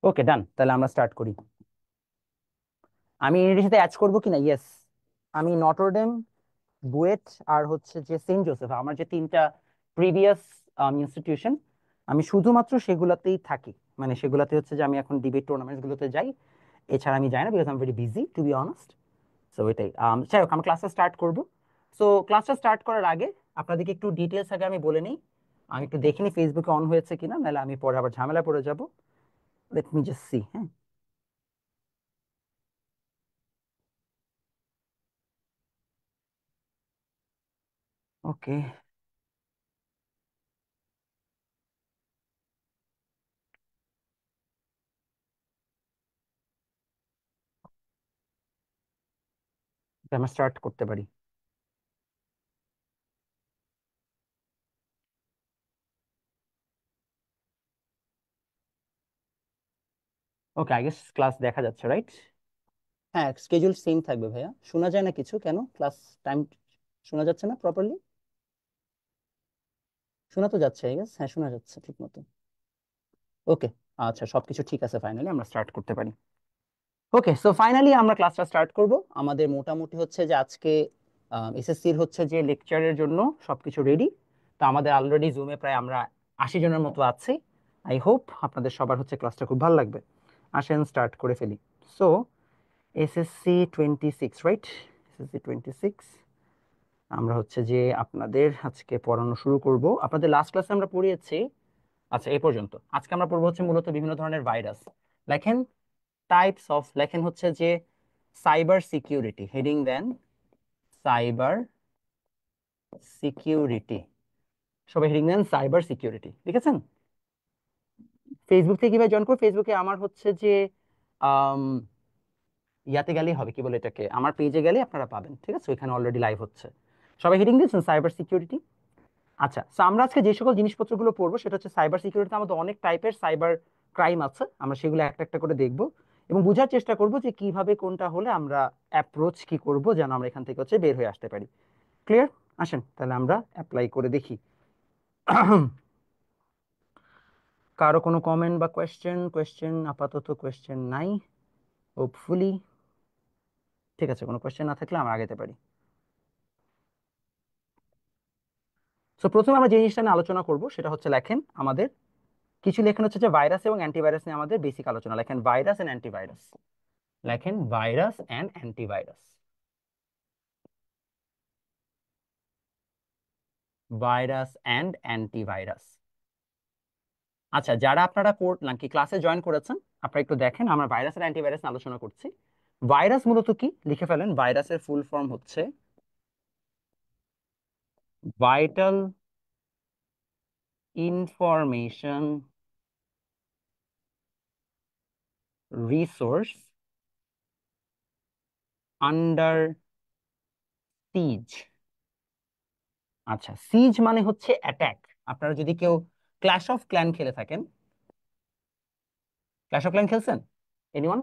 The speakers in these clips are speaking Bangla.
ওকে, ডান। তাহলে আমরা স্টার্ট করি। আমি এর সাথে অ্যাড করবো কিনা? ইয়েস। আমি নটরডেম, বুয়েট আর হচ্ছে যে সেন্ট জোসেফ, আমার যে তিনটা প্রিভিয়াস ইনস্টিটিউশন, আমি শুধুমাত্র সেগুলাতেই থাকি। মানে সেগুলাতে হচ্ছে যে আমি এখন ডিবেট টুর্নামেন্টস গুলোতে যাই। এছাড়া আমি যাই না, because I am very busy to be honest. So এটাই। যাই হোক, আমরা ক্লাসটা স্টার্ট করব। সো ক্লাসটা স্টার্ট করার আগে আপনাদেরকে একটু ডিটেলস আগে আমি বলে নিই। আমি একটু দেখিনি ফেসবুকে অন হয়েছে কিনা, নাহলে আমি পরে আবার ঝামেলা পড়ে যাব। Let me just see. হ্যাঁ, ওকে। আমরা স্টার্ট করতে পারি। ওকে, আই গেস ক্লাস দেখা যাচ্ছে, রাইট? হ্যাঁ, স্কেজুল সেম থাকবে ভাইয়া। শোনা যায় না কিছু? কেন ক্লাস টাইম শোনা যাচ্ছে না প্রপারলি? শোনা তো যাচ্ছে, আই গেস। হ্যাঁ, শোনা যাচ্ছে ঠিক মতো। ওকে, আচ্ছা, সবকিছু ঠিক আছে। ফাইনালি আমরা স্টার্ট করতে পারি। ওকে, সো ফাইনালি আমরা ক্লাসটা স্টার্ট করব। আমাদের মোটামুটি হচ্ছে যে আজকে এসএসসির হচ্ছে যে লেকচারের জন্য সবকিছু রেডি। তো আমাদের অলরেডি জুমে প্রায় আমরা 80 জনের মতো আছি। আই হোপ আপনাদের সবার হচ্ছে ক্লাসটা খুব ভালো লাগবে। আসেন স্টার্ট করে ফেলি। So SSC 26, right? SSC 26 আমরা হচ্ছে যে আপনাদের আজকে পড়ানো শুরু করব। আপনাদের লাস্ট ক্লাসে আমরা পড়িয়েছি, আচ্ছা, এই পর্যন্ত। আজকে আমরা পড়বো হচ্ছে মূলত বিভিন্ন ধরনের ভাইরাস। লেখেন টাইপস অফ, লেখেন হচ্ছে যে সাইবার সিকিউরিটি, হেডিং দেন সাইবার সিকিউরিটি। সবাই হেডিং দেন সাইবার সিকিউরিটি, লিখেছেন? ফেসবুক থেকে কিভাবে জয়েন করবো? ফেসবুকে আমার হচ্ছে যে আম, ইয়াতে গেলেই হবে, কি বলে এটাকে, আমার পেজে গেলে আপনারা পাবেন। ঠিক আছে, ওইখানে অলরেডি লাইভ হচ্ছে। সবাই হেডিং দিয়েছেন সাইবার সিকিউরিটি। আচ্ছা, তো আমরা আজকে যে সকল জিনিসপত্রগুলো পড়বো সেটা হচ্ছে সাইবার সিকিউরিটিতে আমাদের অনেক টাইপের সাইবার ক্রাইম আছে। আমরা সেগুলো একটা একটা করে দেখব এবং বোঝার চেষ্টা করব যে কিভাবে কোনটা হলে আমরা অ্যাপ্রোচ কি করব, যেন আমরা এখান থেকে হচ্ছে বের হয়ে আসতে পারি। ক্লিয়ার? আসেন তাহলে আমরা অ্যাপ্লাই করে দেখি। কারো কোনো কমেন্ট বা কোয়েশ্চেন? কোয়েশ্চেন আপাতত কোয়েশ্চেন নাই, হোপফুলি। ঠিক আছে, কোনো কোয়েশ্চেন না থাকলে আমরা আগাতে পারি। সো প্রথমে আমরা যে জিনিসটা নিয়ে আলোচনা করব সেটা হচ্ছে, লেখেন আমাদের কিছু লেখেন হচ্ছে যে ভাইরাস এবং অ্যান্টিভাইরাস নিয়ে আমাদের বেসিক আলোচনা। লেখেন ভাইরাস এন্ড অ্যান্টিভাইরাস। লেখেন virus and antivirus. Virus and antivirus. আচ্ছা, যারা আপনারা নাকি ক্লাসে জয়েন করেছেন, আপনারা একটু দেখেন আমরা ভাইরাস আর অ্যান্টিভাইরাস নিয়ে আলোচনা করছি। ভাইরাস মূলত কি, লিখে ফেলেন। ভাইরাসের ফুল ফর্ম হচ্ছে ভাইটাল ইনফরমেশন রিসোর্স আন্ডার সিজ। আচ্ছা, সিজ মানে হচ্ছে অ্যাটাক। আপনারা যদি কেউ ক্ল্যাশ অফ ক্ল্যান খেলে থাকেন, ক্ল্যাশ অফ ক্ল্যান খেলছেন? Anyone?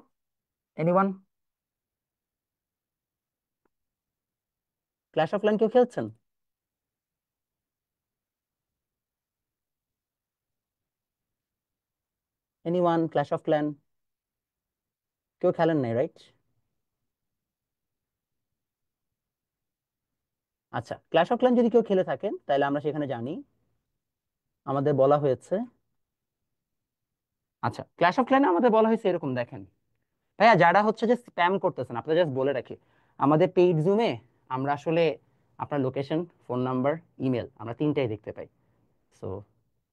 Anyone? Clash of clan কেউ খেলছেন? Anyone clash of clan? কেউ খেলেন নাই, রাইট? আচ্ছা, ক্ল্যাশ অফ ক্ল্যান যদি কেউ খেলে থাকেন তাহলে আমরা সেখানে জানি আমাদের বলা হয়েছে, আচ্ছা, ক্ল্যাশ অফ ক্ল্যানে আমাদের বলা হয়েছে এরকম, দেখেন ভাইয়া, যারা হচ্ছে যে স্প্যাম করতেছেন, আপনাদের জাস্ট বলে রাখি, আমাদের পেইড জুমে আমরা আসলে আপনার লোকেশন, ফোন নাম্বার, ইমেল আমরা তিনটাই দেখতে পাই। সো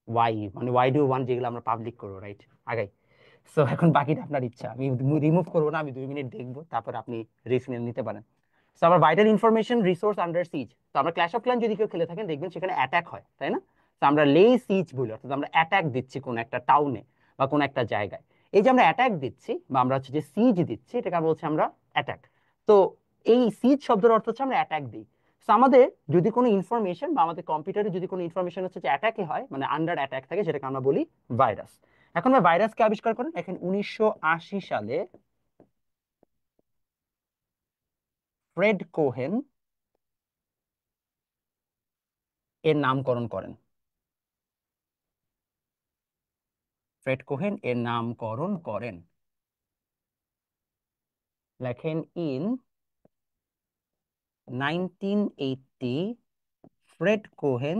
ওয়াই, মানে ওয়াই ডু ওয়ান, যেগুলো আমরা পাবলিক করবো, রাইট? আগাই। সো এখন বাকিটা আপনার ইচ্ছা, আমি রিমুভ করবো না, আমি 2 মিনিট দেখবো, তারপর আপনি রিস্ক নিতে পারেন। তো আমার ভাইটাল ইনফরমেশন রিসোর্স আন্ডার সিজ। তো আমরা ক্ল্যাশ অফ ক্ল্যান যদি কেউ খেলে থাকেন, দেখবেন সেখানে অ্যাটাক হয়, তাই না? তো আমরা লে সিজ বলি, অর্থাৎ আমরা অ্যাটাক দিচ্ছি কোন একটা টাউনে বা কোন একটা জায়গায়। এই যে আমরা অ্যাটাক দিচ্ছি বা আমরা হচ্ছে যে সিজ দিচ্ছি, এটাকে আমরা বলছি আমরা অ্যাটাক। তো এই সিজ শব্দের অর্থ হচ্ছে আমরা অ্যাটাক দিই। তো আমাদের যদি কোনো ইনফরমেশন বা আমাদের কম্পিউটারে যদি কোনো ইনফরমেশন হচ্ছে যে অ্যাটাকে হয়, মানে আন্ডার অ্যাটাক থাকে, সেটাকে আমরা বলি ভাইরাস। এখন ভাইরাসকে আবিষ্কার করেন এখন 1980 সালে ফ্রেড কোহেন এর নামকরণ করেন। ফ্রেড কোহেন এর নামকরণ করেন। লেখেন in 1980 Fred Cohen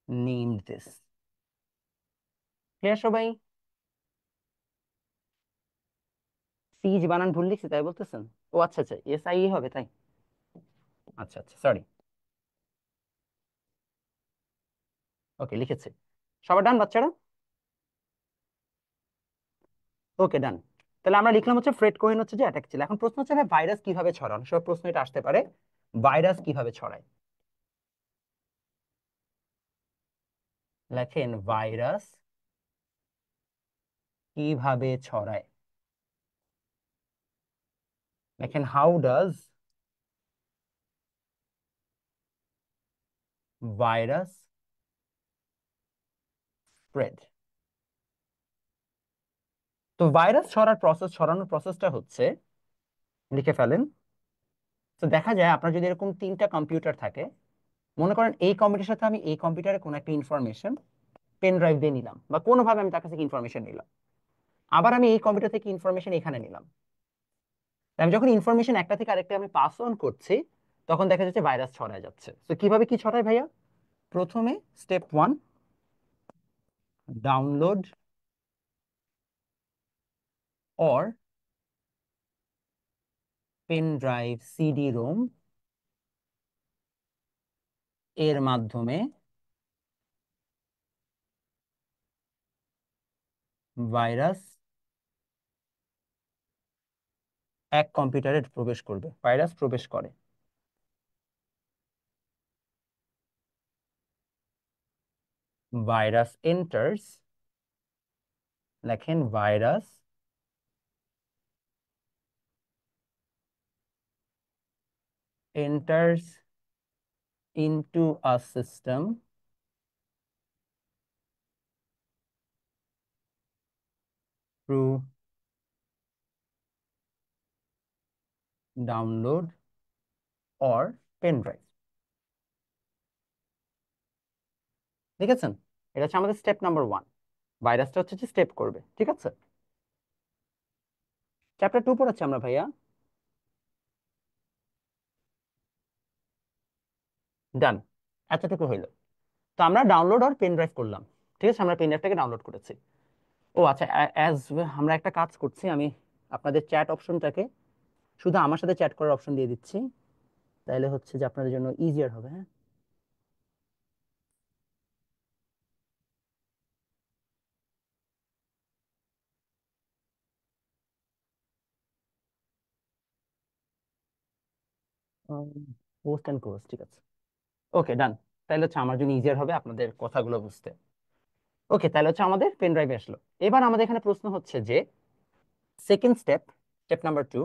named this. Clear সবাই? সিজ বানান ভুল লিখছি তাই বলতেছেন? ও আচ্ছা আচ্ছা, SIE হবে তাই? আচ্ছা আচ্ছা, সরি। ওকে, লিখেছি। সবার ডান বাচ্চারা? ওকে, ডান। তাহলে আমরা লিখলাম হচ্ছে ফ্রেড কোহেন হচ্ছে যে অ্যাটাক ছিল। এখন প্রশ্ন হচ্ছে ভাই ভাইরাস কিভাবে ছড়ায়? অনেক সময় প্রশ্ন এটা আসতে পারে, ভাইরাস কিভাবে ছড়ায়। লেখেন ভাইরাস কিভাবে ছড়ায়। লেখেন হাউ ডাজ ভাইরাস স্প্রেড। তো ভাইরাস ছড়ানোর প্রসেসটা হচ্ছে, লিখে ফেলেন। তো দেখা যায় আপনার যদি এরকম তিনটা কম্পিউটার থাকে, মনে করেন এই কম্পিউটারের সাথে আমি এই কম্পিউটারে কোনো একটা ইনফরমেশন পেন ড্রাইভ দিয়ে নিলাম, বা কোনোভাবে আমি তার কাছে ইনফরমেশন নিলাম। আবার আমি এই কম্পিউটার থেকে ইনফরমেশন এখানে নিলাম। আমি যখন ইনফরমেশন একটা থেকে আরেকটা আমি পাস অন করছি, তখন দেখা যাচ্ছে ভাইরাস ছড়ায় যাচ্ছে। তো কিভাবে কি ছড়ায় ভাইয়া? প্রথমে step 1, download or pen drive CD ROM এর মাধ্যমে ভাইরাস এক কম্পিউটারে প্রবেশ করবে, ভাইরাস প্রবেশ করে। ভাইরাস এন্টার্স, লেখেন virus enters into a system through download or pen drive। দেখেছেন? এটা হচ্ছে আমাদের স্টেপ নাম্বার 1। ভাইরাসটা হচ্ছে যে স্টেপ করবে, ঠিক আছে? চ্যাপ্টার 2 পড়াচ্ছি আমরা ভাইয়া। ডান, এতটুকু হইলো। তো আমরা ডাউনলোড আর পেন ড্রাইভ করলাম, ঠিক আছে? আমরা পেন ড্রাইভটাকে ডাউনলোড করেছি। ও আচ্ছা, অ্যাজ আমরা একটা কাজ করছি, আমি আপনাদের চ্যাট অপশনটাকে শুধু আমার সাথে চ্যাট করার অপশন দিয়ে দিচ্ছি, তাহলে হচ্ছে যে আপনাদের জন্য ইজিয়ার হবে। হ্যাঁ, পোস্ট অ্যান্ড ক্লোজ, ঠিক আছে। ওকে, ডান। তাহলে হচ্ছে আমার জন্য ইজিয়ার হবে আপনাদের কথাগুলো বুঝতে। ওকে, তাহলে হচ্ছে আমাদের পেন ড্রাইভে আসলো। এবার আমাদের এখানে প্রশ্ন হচ্ছে যে সেকেন্ড স্টেপ, স্টেপ নাম্বার 2,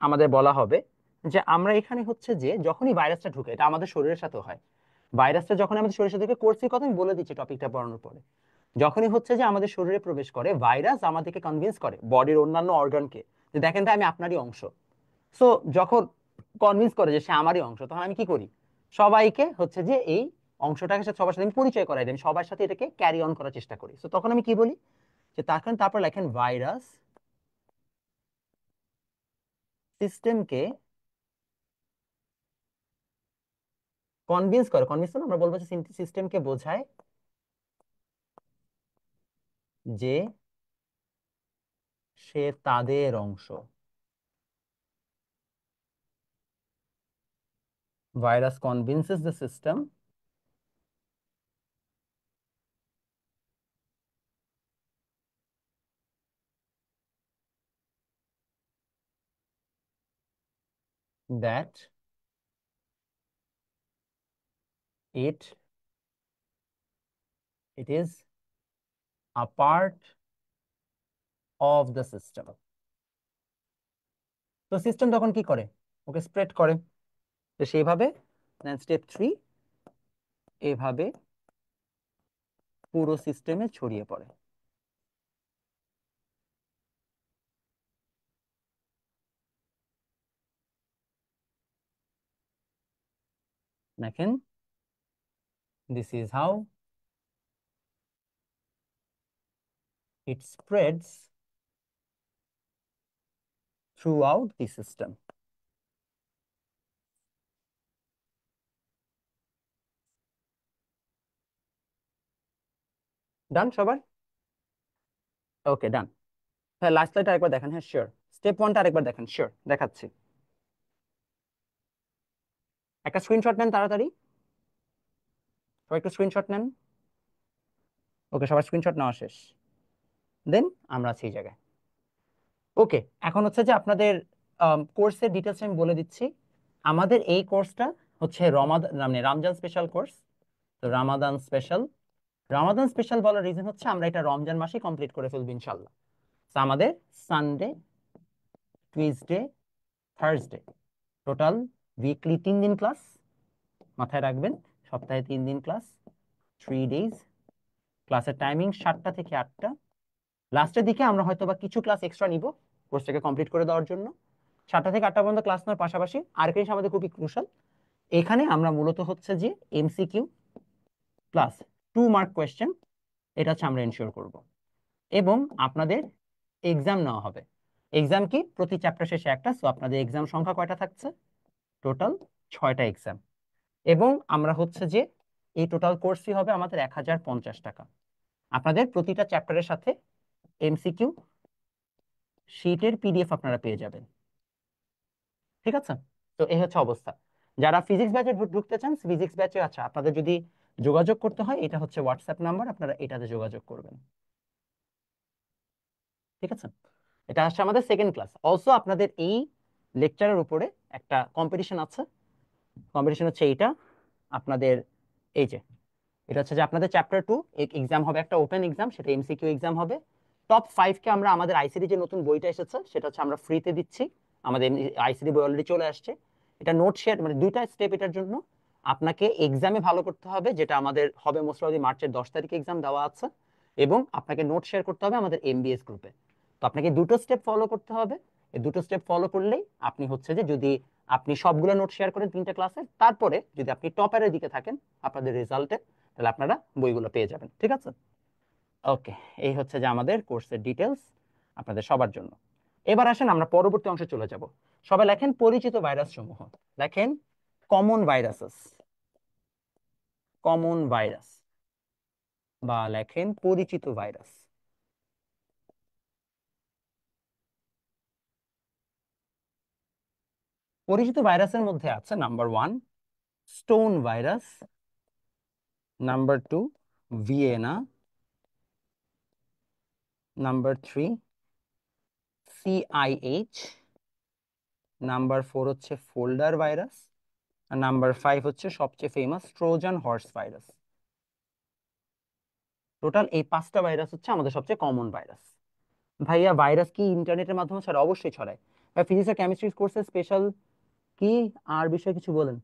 আমাদের বলা হবে যে আমরা এখানে হচ্ছে যে যখনই ভাইরাসটা ঢুকে, এটা আমাদের শরীরের সাথে হয়। ভাইরাসটা যখন আমাদের শরীরের সাথে ঢুকে, কোর্সের কথা আমি বলে দিচ্ছি টপিকটা পড়ানোর পরে। যখনই হচ্ছে যে আমাদের শরীরে প্রবেশ করে, ভাইরাস আমাদেরকে কনভিন্স করে বডির অন্যান্য অর্গানকে যে দেখেন ভাই আমি আপনারই অংশ। সো যখন কনভিন্স করে যে সে আমারই অংশ, তখন আমি কি করি? সবাইকে হচ্ছে যে এই অংশটাকে সাথে সবার সাথে আমি পরিচয় করাই দিই, আমি সবার সাথে এটাকে ক্যারি অন করার চেষ্টা করি। সো তখন আমি কি বলি? যে তারপর লেখেন ভাইরাস সিস্টেমকে কনভিন্স করে। কনভিন্স করে আমরা বলবো যে সিস্টেমকে বোঝায় যে সে তাদের অংশ। Virus convinces the system that it it is a part of the system. তো সিস্টেম তখন কি করে? ওকে স্প্রেড করে। তো সেইভাবে স্টেপ 3 এভাবে পুরো সিস্টেমে ছড়িয়ে পড়ে। দেখেন this is how it spreads throughout the system. Done সবার? ওকে ডান। হ্যাঁ লাস্ট স্লাইড আরেকবার দেখেন। হ্যাঁ শিওর। স্টেপ ওয়ানটা আরেকবার দেখেন। শিওর দেখাচ্ছি। একটা স্ক্রিনশট নেন তাড়াতাড়ি, সবাই একটু স্ক্রিনশট নেন। ওকে সবার স্ক্রিনশট নেওয়া শেষ। দেন আমরা আছি এই জায়গায়। ওকে এখন হচ্ছে যে আপনাদের কোর্সের ডিটেলস আমি বলে দিচ্ছি। আমাদের এই কোর্সটা হচ্ছে রমাদান মানে রমজান স্পেশাল কোর্স। তো রামাদান স্পেশাল, রামাদান স্পেশাল বলার রিজন হচ্ছে আমরা এটা রমজান মাসে কমপ্লিট করে ফেলবো ইনশাল্লাহ। তো আমাদের Sunday, Tuesday, Thursday total weekly 3 দিন ক্লাস। মাথায় রাখবেন সপ্তাহে 3 দিন ক্লাস, 3 ডেজ। ক্লাসের টাইমিং 7টা থেকে 8টা। লাস্টের দিকে আমরা হয়তো বা কিছু ক্লাস এক্সট্রা নিব কোর্সটাকে কমপ্লিট করে দেওয়ার জন্য। 7টা থেকে 8টা পর্যন্ত ক্লাস নেওয়ার পাশাপাশি আরেকটা জিনিস আমাদের খুবই ক্রুশাল, এখানে আমরা মূলত হচ্ছে যে এমসিকিউ প্লাস 2 মার্ক কোয়েশ্চেন এটা হচ্ছে আমরা এনশিওর করব। এবং আপনাদের এক্সাম নেওয়া হবে। এক্সাম কি প্রতি চ্যাপ্টার শেষে একটা। সো আপনাদের এক্সাম সংখ্যা কয়টা থাকছে? টোটাল 6টা এক্সাম। এবং আমরা হচ্ছে যে এই টোটাল কোর্স ফি হবে আমাদের 1050 টাকা। আপনাদের প্রতিটা চ্যাপ্টারের সাথে এমসিকিউ শীটের পিডিএফ আপনারা পেয়ে যাবেন। ঠিক আছে? তো এই হচ্ছে অবস্থা। যারা ফিজিক্স ব্যাচে ঢুকতে চান ফিজিক্স ব্যাচে আচ্ছা আপনাদের যদি যোগাযোগ করতে হয় এটা হচ্ছে হোয়াটসঅ্যাপ নাম্বার, আপনারা এটাতে যোগাযোগ করবেন। ঠিক আছে? এটা হচ্ছে আমাদের সেকেন্ড ক্লাস। অলসো আপনাদের এই লেকচারের উপরে একটা কম্পিটিশন আছে। কম্পিটিশন হচ্ছে এইটা আপনাদের, এই যে এটা হচ্ছে যে আপনাদের চ্যাপ্টার 2 এক্সাম হবে, একটা ওপেন এক্সাম, সেটা এমসিকিউ এক্সাম হবে। টপ 5 কে আমরা আমাদের আইসিডি যে নতুন বইটা এসেছে সেটা হচ্ছে আমরা ফ্রিতে দিচ্ছি। আমাদের আইসিডি বই অলরেডি চলে আসছে। এটা নোট শেয়ার মানে দুইটা স্টেপ এটার জন্য। আপনাকে এক্সামে ভালো করতে হবে, যেটা আমাদের হবে মোস্ট প্রবাবলি মার্চের 10 তারিখে এক্সাম দেওয়া আছে। এবং আপনাকে নোট শেয়ার করতে হবে আমাদের এমবিএস গ্রুপে। তো আপনাকে দুটো স্টেপ ফলো করতে হবে। এই দুটো স্টেপ ফলো করলেই আপনি হচ্ছে যে যদি আপনি সবগুলো নোট শেয়ার করেন 3টা ক্লাসে, তারপরে যদি আপনি টপারের দিকে থাকেন আপনাদের রেজাল্টে, তাহলে আপনারা বইগুলো পেয়ে যাবেন। ঠিক আছে? ওকে এই হচ্ছে যে আমাদের কোর্সের ডিটেলস আপনাদের সবার জন্য। এবার আসেন আমরা পরবর্তী অংশে চলে যাব। সবাই লেখেন পরিচিত ভাইরাস সমূহ। লেখেন কমন ভাইরাসেস, কমন ভাইরাস, বা লেখেন পরিচিত ভাইরাস। পরিচিত ভাইরাসের মধ্যে আছে number 1 stone virus, number 2 Vienna, number 3 CIH, number 4 হচ্ছে ফোল্ডার ভাইরাস, আর নাম্বার 5 হচ্ছে সবচেয়ে famous Trojan horse virus. Total এই 5টা ভাইরাস হচ্ছে আমাদের সবচেয়ে কমন ভাইরাস। ভাইয়া ভাইরাস কি ইন্টারনেটের মাধ্যমে ছড়ায়? অবশ্যই ছড়ায়। ভাই ফিজিক্স আর কেমিস্ট্রি কোর্সের স্পেশাল কি আর বিষয়ে কিছু বলেন?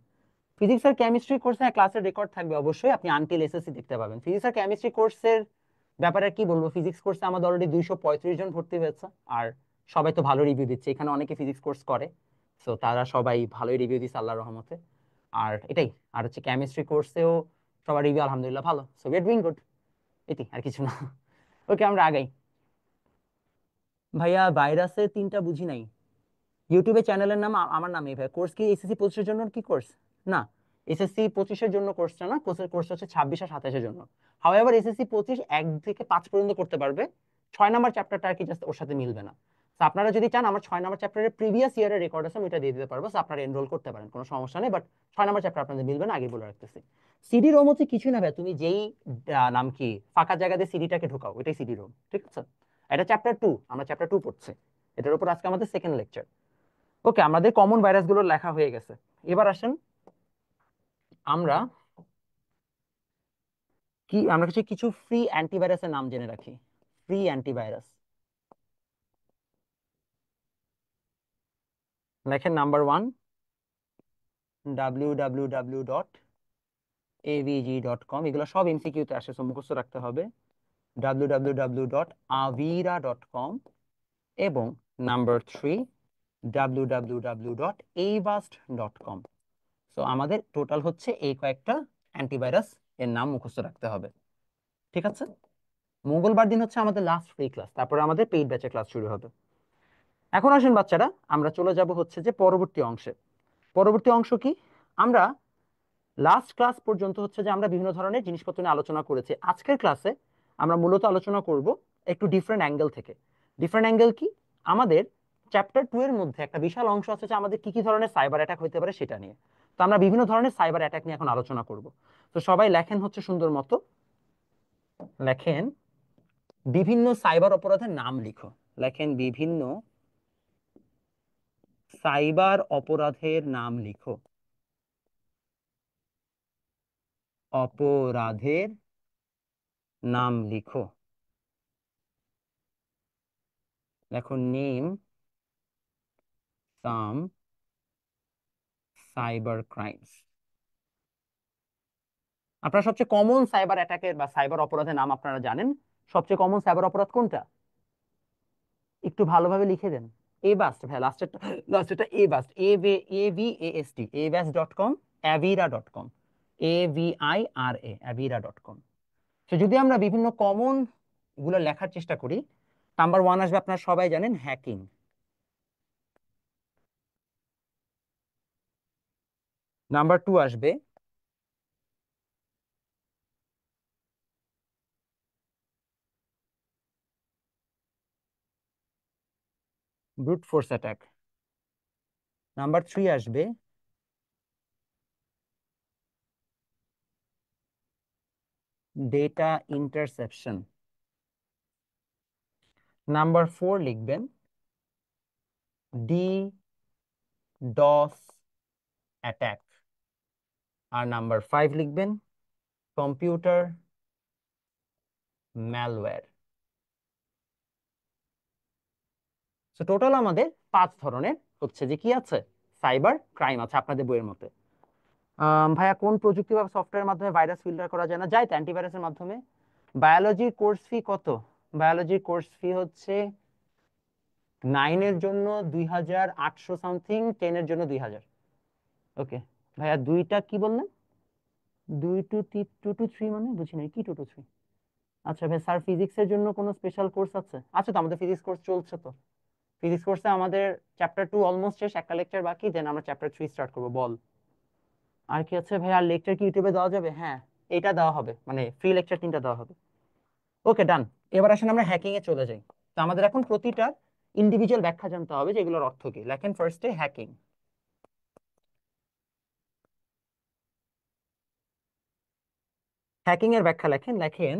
ফিজিক্স আর কেমিস্ট্রি কোর্সে ক্লাসের রেকর্ড থাকবে অবশ্যই, আপনি আনটিল এসএসসি দেখতে পাবেন। ফিজিক্স আর কেমিস্ট্রি কোর্সের ব্যাপারে আর কি বলবো, ফিজিক্স কোর্সে আমাদের অলরেডি 235 জন ভর্তি হয়েছে। আর সবাই তো ভালো রিভিউ দিচ্ছে, এখানে অনেকে ফিজিক্স কোর্স করে। সো তারা সবাই ভালোই রিভিউ দিচ্ছে আল্লাহর রহমতে। আর এটাই। আর হচ্ছে কেমিস্ট্রি কোর্সেও সবার রিভিউ আলহামদুলিল্লাহ ভালো। So we are doing good. এটি আর কিছু না। ওকে আমরা আগাই। ভাইয়া ভাইরাসের 3টা বুঝি নাই। ইউটিউবে চ্যানেলের নাম আমার নামই ভাই। কোর্স কি এসএসসি 25-এর জন্য কি কোর্স? না, এসএসসি 25-এর জন্য কোর্সটা না, কোর্সের কোর্স হচ্ছে 26 আর 27-এর জন্য। হাউএভার এসএসসি 25 1 থেকে 5 পর্যন্ত করতে পারবে। 6 নাম্বার চ্যাপ্টারটা আর কি জাস্ট ওর সাথে মিলবে না। তো আপনারা যদি চান আমার 6 নাম্বার চ্যাপ্টারের প্রিভিয়াস ইয়ারের রেকর্ড আছে আমি এটা দিয়ে দিতে পারবো। তো আপনারা এনরোল করতে পারেন, কোনো সমস্যা নেই। বাট 6 নাম্বার চ্যাপ্টার আপনাদের মিলবে না, আগে বলে রাখতেছি। সিডি রোম হচ্ছে কিছু না ভাই, তুমি যেই নাম কি ফাঁকা জায়গা দিয়ে সিডিটাকে ঢোকাও ওইটাই সিডি রোম। ঠিক আছে? এটা চ্যাপ্টার 2, আমরা চ্যাপ্টার 2 পড়ছি। এটার উপর আজকে আমাদের সেকেন্ড লেকচার। ওকে আমাদের কমন ভাইরাস গুলো লেখা হয়ে গেছে। এবার আসেন আমরা আমরা কিছু কিছু ফ্রি অ্যান্টিভাইরাসের নাম জেনে রাখি। ফ্রি অ্যান্টিভাইরাস লেখেন নাম্বার 1 www.avg.com। এগুলো সব এমসিকিউতে আসে, সো মুখস্থ রাখতে হবে। www.avira.com এবং নাম্বার 3 www.avast.com। সো আমাদের টোটাল হচ্ছে এই কয়েকটা অ্যান্টিভাইরাস এর নাম মুখস্থ রাখতে হবে। ঠিক আছে, মঙ্গলবার দিন হচ্ছে আমাদের লাস্ট ফ্রি ক্লাস, তারপরে আমাদের পেইড ব্যাচের ক্লাস শুরু হবে। এখন আসেন বাচ্চারা, আমরা চলে যাব হচ্ছে যে পরবর্তী অংশে। পরবর্তী অংশ কি? আমরা লাস্ট ক্লাস পর্যন্ত হচ্ছে যে আমরা বিভিন্ন ধরনের জিনিসপত্র নিয়ে আলোচনা করেছি। আজকের ক্লাসে আমরা মূলত আলোচনা করব একটু ডিফারেন্ট অ্যাঙ্গেল থেকে। ডিফারেন্ট অ্যাঙ্গেল কি? আমাদের চ্যাপ্টার 2 এর মধ্যে একটা বিশাল অংশ আছে যে আমাদের কি কি ধরনের সাইবার অ্যাটাক হতে পারে সেটা নিয়ে। তো আমরা বিভিন্ন ধরনের সাইবার অ্যাটাক নিয়ে এখন আলোচনা করব। তো সবাই লেখেন হচ্ছে সুন্দর মতো, লেখেন বিভিন্ন সাইবার অপরাধের নাম লিখো। লেখেন বিভিন্ন সাইবার অপরাধের নাম লিখো। অপরাধের নাম লিখো। দেখো, নেম সাম সাইবার ক্রাইমস। আপনারা সবচেয়ে কমন সাইবার অ্যাটাকের বা সাইবার অপরাধের নাম আপনারা জানেন? সবচেয়ে কমন সাইবার অপরাধ কোনটা? একটু ভালোভাবে লিখে দেন। এ বাস্ট, ভাই লাস্টেরটা, লাস্টেরটা এ bast, AVAST, avast.com, avira.com, AVIRA, avira.com। তো যদি আমরা বিভিন্ন কমন গুলো লেখার চেষ্টা করি, নাম্বার 1 আসবে, আপনারা সবাই জানেন, হ্যাকিং। নাম্বার 2 আসবে ব্রুট ফোর্স অ্যাটাক। নাম্বার 3 আসবে ডেটা ইন্টারসেপশন। নাম্বার 4 লিখবেন DDoS অ্যাটাক। আর নাম্বার 5 লিখবেন কম্পিউটার ম্যালওয়্যার। তো টোটাল আমাদের 5 ধরনের হচ্ছে যে কি আছে, সাইবার ক্রাইম আছে আপনাদের বইয়ের মধ্যে। ভাইয়া কোন প্রযুক্তি বা সফটওয়্যারের মাধ্যমে ভাইরাস ফিল্টার করা যায় না? যায় তো, অ্যান্টিভাইরাসের মাধ্যমে। বায়োলজির কোর্স ফি কত? বায়োলজির কোর্স ফি হচ্ছে 9 এর জন্য 2800 সামথিং, 10 এর জন্য 2000। ওকে ভাইয়া, দুইটা কি বললেন? 2 to 3 মানে বুঝি নাই, কি 2 to 3? আচ্ছা ভাই, স্যার ফিজিক্সের জন্য কোনো স্পেশাল কোর্স আছে? আচ্ছা, তো আমাদের ফিজিক্স কোর্স চলছে তো। ফিজিক্স কোর্সে আমাদের চ্যাপ্টার 2 অলমোস্ট শেষ, একটা লেকচার বাকি, দেন আমরা চ্যাপ্টার 3 স্টার্ট করব। বল, আর কি আছে ভাই? আর লেকচার কি ইউটিউবে দেওয়া যাবে? হ্যাঁ, এটা দেওয়া হবে, মানে ফ্রি লেকচার 3টা দেওয়া হবে। ওকে, ডান। এবার আসেন আমরা হ্যাকিং এ চলে যাই। তো আমাদের এখন প্রতিটার ইন্ডিভিজুয়াল ব্যাখ্যা জানতে হবে যে এগুলোর অর্থ কি। লেখেন ফার্স্টে হ্যাকিং। হ্যাকিং এর ব্যাখ্যা লেখেন, লেখেন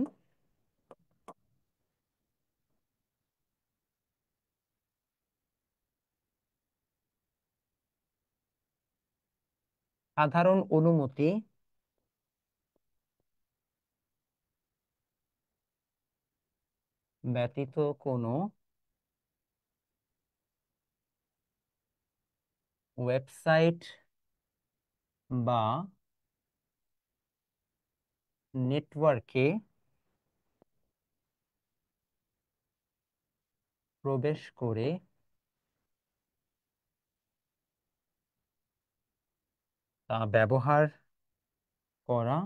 সাধারণ অনুমতি ব্যতীত কোনো ওয়েবসাইট বা নেটওয়ার্কে প্রবেশ করে তা ব্যবহার করা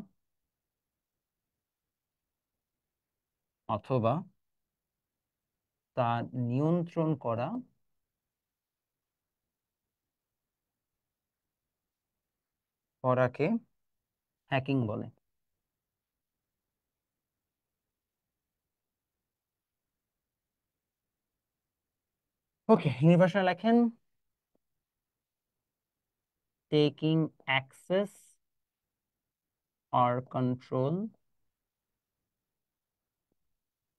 অথবা তা নিয়ন্ত্রণ করাকে হ্যাকিং বলে। ওকে, নির্বাচনে লেখেন taking access or control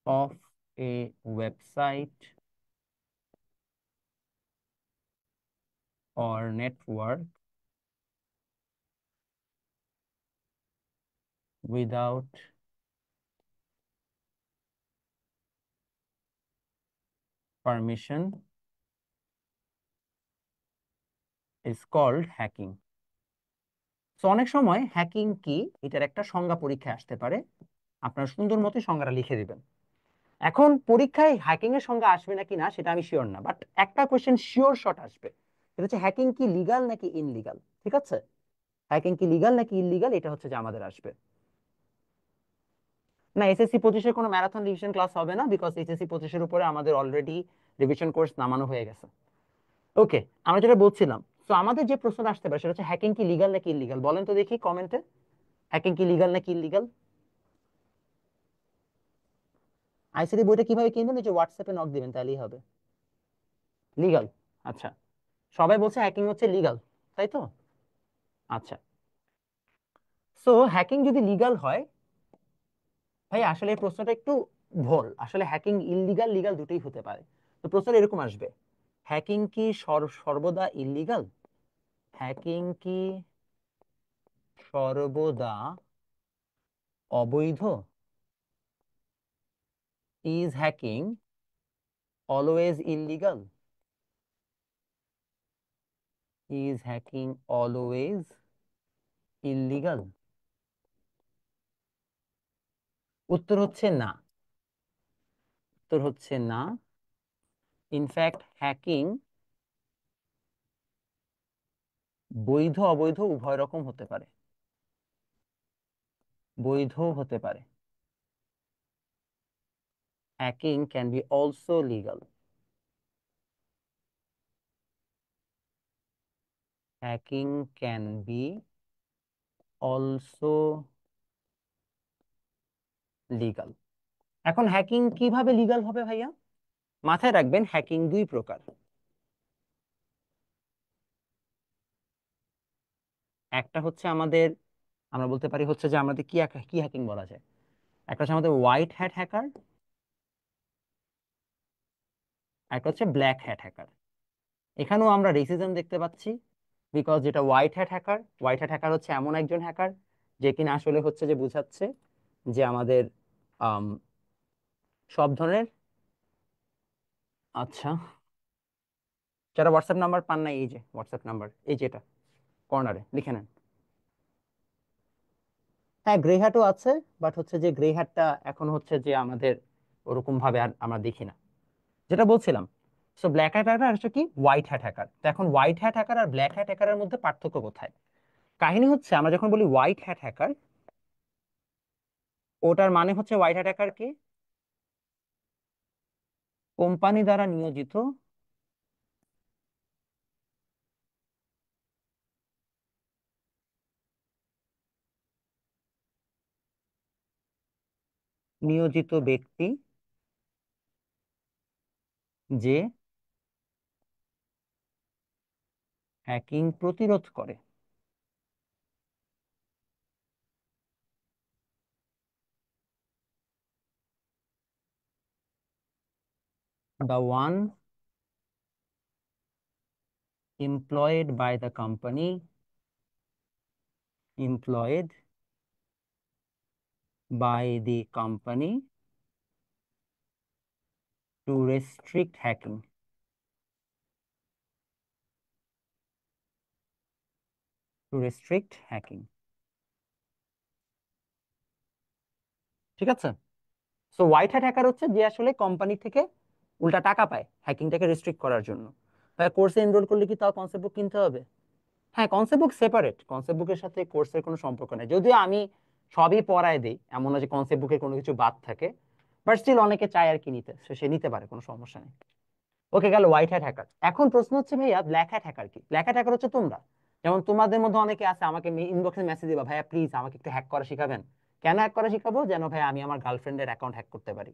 of a website or network without permission is called hacking. তো অনেক সময় হ্যাকিং কি এটার একটা সংজ্ঞা পরীক্ষায় আসতে পারে, আপনারা সুন্দর মতো সংজ্ঞাটা লিখে দিবেন। এখন পরীক্ষায় হ্যাকিং এর সংজ্ঞা আসবে নাকি না সেটা আমি শিওর না, বাট একটা কোশ্চেন শিওর শট আসবে। এটা হচ্ছে হ্যাকিং কি লিগাল নাকি ইনলিগাল। ঠিক আছে, হ্যাকিং কি লিগাল নাকি ইললিগাল, এটা হচ্ছে যে আমাদের আসবে। না, এসএসসি 25-এর কোনো ম্যারাথন রিভিশন ক্লাস হবে না, বিকজ এসএসসি 25-এর উপরে আমাদের অলরেডি রিভিশন কোর্স নামানো হয়ে গেছে। ওকে, আমরা যেটা বলছিলাম, তো আমাদের যে প্রশ্নটা আসতে পারে সেটা হচ্ছে হ্যাকিং কি লিগাল নাকি ইলিগাল, বলেন তো দেখি কমেন্টে, হ্যাকিং কি লিগাল নাকি ইলিগাল। আইসিটি বইটা কিভাবে কিনবেন, এই যে হোয়াটসঅ্যাপে নক দিবেন তাহলেই হবে। লিগাল, আচ্ছা, সবাই বলছে হ্যাকিং হচ্ছে লিগাল, তাই তো? আচ্ছা, সো হ্যাকিং যদি লিগাল হয়, ভাই আসলে এই প্রশ্নটা একটু ভুল, আসলে হ্যাকিং ইললিগাল লিগাল দুটোই হতে পারে। তো প্রশ্নটা এরকম আসবে, হ্যাকিং কি সর্বদা ইললিগাল, হ্যাকিং কি সর্বদা অবৈধ, is hacking always illegal, is hacking always illegal. উত্তর হচ্ছে না, উত্তর হচ্ছে না। ইনফ্যাক্ট হ্যাকিং বৈধ অবৈধ উভয় রকম হতে পারে, বৈধ হতে পারে। Hacking can be also legal, hacking can be also legal. এখন হ্যাকিং কিভাবে লিগাল হবে ভাইয়া, মাথায় রাখবেন হ্যাকিং দুই প্রকার। একটা হচ্ছে আমাদের, আমরা বলতে পারি হচ্ছে যে আমাদের কি কি হ্যাকিং বলা যায়, একটা হচ্ছে আমাদের হোয়াইট হ্যাট হ্যাকার, একটা হচ্ছে ব্ল্যাক হ্যাট হ্যাকার। এখানেও আমরা রেসিজম দেখতে পাচ্ছি, বিকজ যেটা white hat hacker, white hat hacker হচ্ছে এমন একজন হ্যাকার যে কিনা আসলে হচ্ছে যে বুঝাচ্ছে যে আমাদের আম, সব ধরনের, আচ্ছা, যারা হোয়াটসঅ্যাপ নাম্বার পান না, এই যে হোয়াটসঅ্যাপ নাম্বার, এই যে এটা কর্নারে লিখে নেন। হ্যাঁ, গ্রে হ্যাটও আছে, বাট হচ্ছে যে গ্রে হ্যাটটা এখন হচ্ছে যে আমাদের ওরকম ভাবে আর আমরা দেখি না। যেটা বলছিলাম, সো ব্ল্যাক হ্যাট হ্যাকার হচ্ছে কি হোয়াইট হ্যাট হ্যাকার। তো এখন হোয়াইট হ্যাট হ্যাকার আর ব্ল্যাক হ্যাট হ্যাকারের মধ্যে পার্থক্য কোথায়? কাহিনী হচ্ছে আমরা যখন বলি হোয়াইট হ্যাট হ্যাকার, ওটার মানে হচ্ছে হোয়াইট হ্যাট হ্যাকার কি, কোম্পানি দ্বারা নিয়োজিত, নিয়োজিত ব্যক্তি যে হ্যাকিং প্রতিরোধ করে। The one employed by the company, employed by the company to restrict hacking, to restrict hacking। ঠিক আছে, সো হোয়াইট হ্যাট হ্যাকার হচ্ছে যে আসলে কোম্পানি থেকে উল্টা টাকা পায় হ্যাকিংটাকে রেস্ট্রিক্ট করার জন্য। তাই কোর্সে এনরোল করলে কি তাও কনসেপ্ট বুক কিনতে হবে? হ্যাঁ, কনসেপ্ট বুক সেপারেট, কনসেপ্ট বুকের সাথে কোর্সের কোনো সম্পর্ক নেই, যদিও আমি সবই পড়ায় দিই, এমন না যে কনসেপ্ট বুকের কোনো কিছু বাদ থাকে, বাট স্টিল অনেকে চায় আর কি নিতে, সে নিতে পারে, কোনো সমস্যা নেই। ওকে, গেল হোয়াইট হ্যাট হ্যাকার। এখন প্রশ্ন হচ্ছে ভাইয়া ব্ল্যাক হ্যাট হ্যাকার কি? ব্ল্যাক হ্যাট হ্যাকার হচ্ছে তোমরা, যেমন তোমাদের মধ্যে অনেকে আছে আমাকে ইনবক্সে মেসেজ দিবা, ভাইয়া প্লিজ আমাকে একটু হ্যাক করা শিখাবেন। কেন হ্যাক করা শিখাবো? যেন ভাই আমি আমার গার্লফ্রেন্ডের অ্যাকাউন্ট হ্যাক করতে পারি।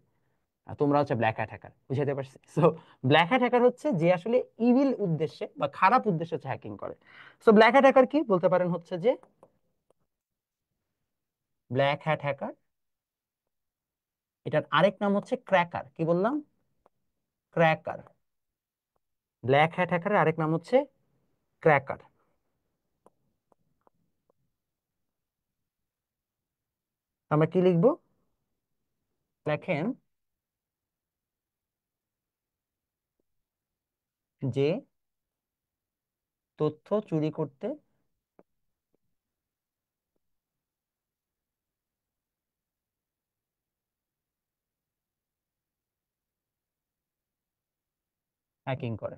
আর তোমরা হচ্ছে ব্ল্যাক হ্যাট হ্যাকার, বুঝাতে পারছি? সো ব্ল্যাক হ্যাট হ্যাকার হচ্ছে যে আসলে ইভিল উদ্দেশ্যে বা খারাপ উদ্দেশ্যে হচ্ছে হ্যাকিং করে। সো ব্ল্যাক হ্যাট হ্যাকার কি বলতে পারেন হচ্ছে যে, ব্ল্যাক হ্যাট হ্যাকার, এটার আরেক নাম হচ্ছে ক্র্যাকার। কি বললাম? ক্র্যাকার। ব্ল্যাক হ্যাট হ্যাকারের আরেক নাম হচ্ছে ক্র্যাকার। আমরা কি লিখবো? লেখেন যে তথ্য চুরি করতে হ্যাকিং করে।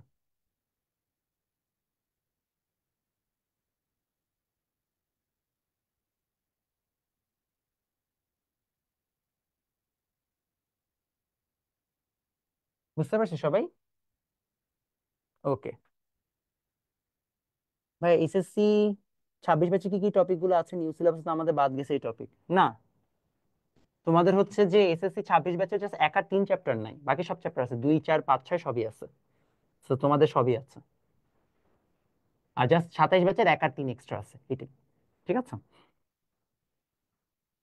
বুঝতে পারছি সবাই? ওকে ভাই, এসএসসি 26 ব্যাচে কি কি টপিক গুলো আছে? নিউ সিলেবাস তো আমাদের বাদ গেছে এই টপিক না। তোমাদের হচ্ছে যে এসএসসি 26 ব্যাচে জাস্ট এক আর 3 চ্যাপ্টার নাই, বাকি সব চ্যাপ্টার আছে, 2 4 5 6 সবই আছে। তো তোমাদের সবই আছে, আর জাস্ট 27 ব্যাচের এক আর 3 এক্সট্রা আছে এটাই। ঠিক আছে,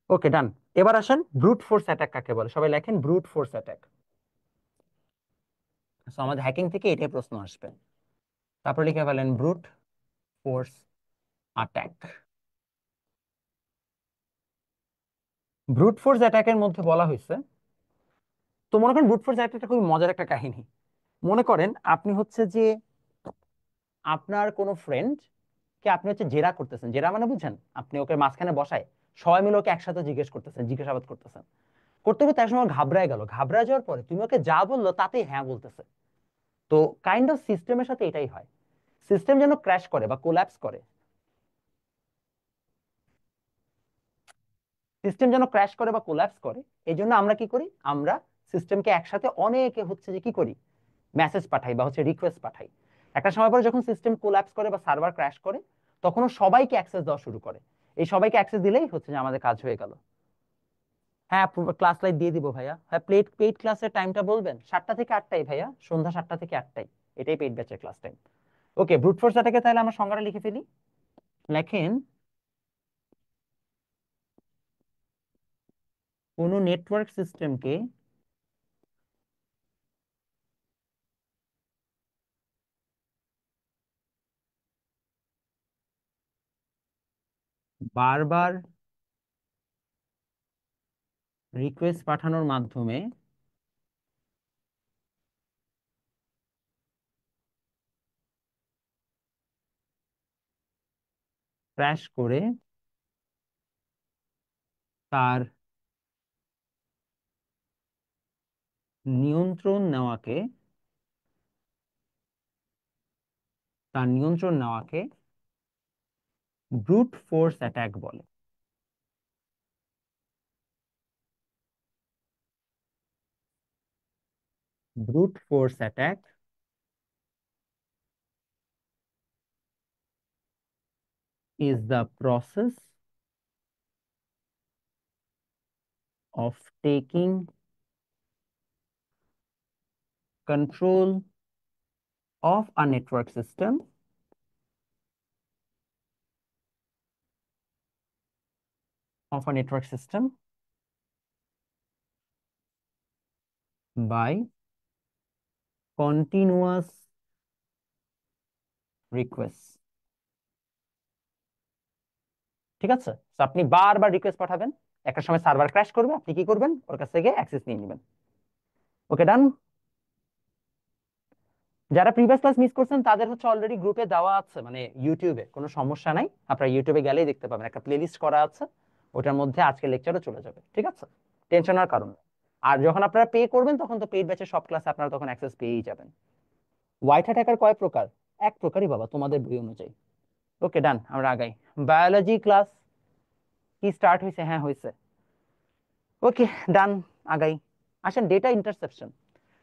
ওকে ডান। এবার আসেন ব্রুট ফোর্স অ্যাটাক কাকে বলে, সবাই লেখেন ব্রুট ফোর্স অ্যাটাক। সো আমাদের হ্যাকিং থেকে এটাই প্রশ্ন আসবে। তারপর লিখে ফেলেন brute force attack. Brute force অ্যাটাকের মধ্যে বলা হয়েছে, তো মনে করেন ব্রুট ফোর্স অ্যাটাকটা খুবই মজার একটা কাহিনী। মনে করেন আপনি হচ্ছে যে আপনার কোনো ফ্রেন্ড কে আপনি হচ্ছে জেরা করতেছেন, জেরা মানে বুঝেন, আপনি ওকে মাঝখানে বসায় সবাই মিলে ওকে একসাথে জিজ্ঞেস করতেছেন, জিজ্ঞাসাবাদ করতেছেন। করতে করতে এক সময় ঘাবড়ায় গেল, ঘাবড়ায় যাওয়ার পরে তুমি ওকে যা বললো তাতেই হ্যাঁ বলতেছে। তো কাইন্ড অফ সিস্টেমের সাথে এটাই হয়, সিস্টেম যেন ক্র্যাশ করে বা কোল্যাপস করে, সিস্টেম যেন ক্র্যাশ করে বা কোল্যাপস করে, এই জন্য আমরা কি করি, আমরা সিস্টেমকে একসাথে অনেকে হচ্ছে যে কি করি, মেসেজ পাঠাই বা হচ্ছে রিকোয়েস্ট পাঠাই। একটা সময় পরে যখন সিস্টেম কোল্যাপস করে বা সার্ভার ক্র্যাশ করে, তখন সবাইকে অ্যাক্সেস দেওয়া শুরু করে। এই সবাইকে অ্যাক্সেস দিলেই হচ্ছে যে আমাদের কাজ হয়ে গেল। হ্যাঁ, ক্লাস লাইট দিয়ে দিব ভাইয়া। হ্যাঁ, পেইড ক্লাসের টাইমটা বলবেন? 7টা থেকে 8টাই ভাইয়া, সন্ধ্যা 7টা থেকে 8টাই, এটাই পেইড ব্যাচের ক্লাস টাইম। ওকে, ব্রুট ফোর্স অ্যাটাকে তাহলে আমরা সংজ্ঞাটা লিখে ফেলি। লেখেন, কোনো নেটওয়ার্ক সিস্টেমকে বারবার রিকোয়েস্ট পাঠানোর মাধ্যমে ক্র্যাশ করে তার নিয়ন্ত্রণ নেওয়াকে, তার নিয়ন্ত্রণ নেওয়াকে ব্রুট ফোর্স অ্যাটাক বলে। Brute force attack is the process of taking control of a network system by continuous requests। ঠিক আছে, তো আপনি বারবার রিকোয়েস্ট পাঠাবেন, একটা সময় সার্ভার ক্র্যাশ করবে, আপনি কি করবেন, ওর কাছ থেকে অ্যাক্সেস নিয়ে নেবেন। ওকে ডান। যারা প্রিভিয়াস ক্লাস মিস করছেন তাদের হচ্ছে অলরেডি গ্রুপে দেওয়া আছে, মানে ইউটিউবে, কোনো সমস্যা নাই, আপনারা ইউটিউবে গেলেই দেখতে পাবেন, একটা প্লেলিস্ট করা আছে, ওটার মধ্যে আজকের লেকচারও চলে যাবে। ঠিক আছে, টেনশন হওয়ার কারণ নেই। আর যখন আপনারা পে করবেন তখন তো পেইড ব্যাচের সব ক্লাসে আপনারা তখন অ্যাক্সেস পেয়েই যাবেন। হোয়াইট হ্যাট হ্যাকার কয় প্রকার? এক প্রকারই বাবা, তোমাদের বই অনুযায়ী। ওকে ডান, আমরা আগাই। বায়োলজি ক্লাস কি স্টার্ট হয়েছে? হ্যাঁ হয়েছে। ওকে ডান, আগাই। আসেন data interception.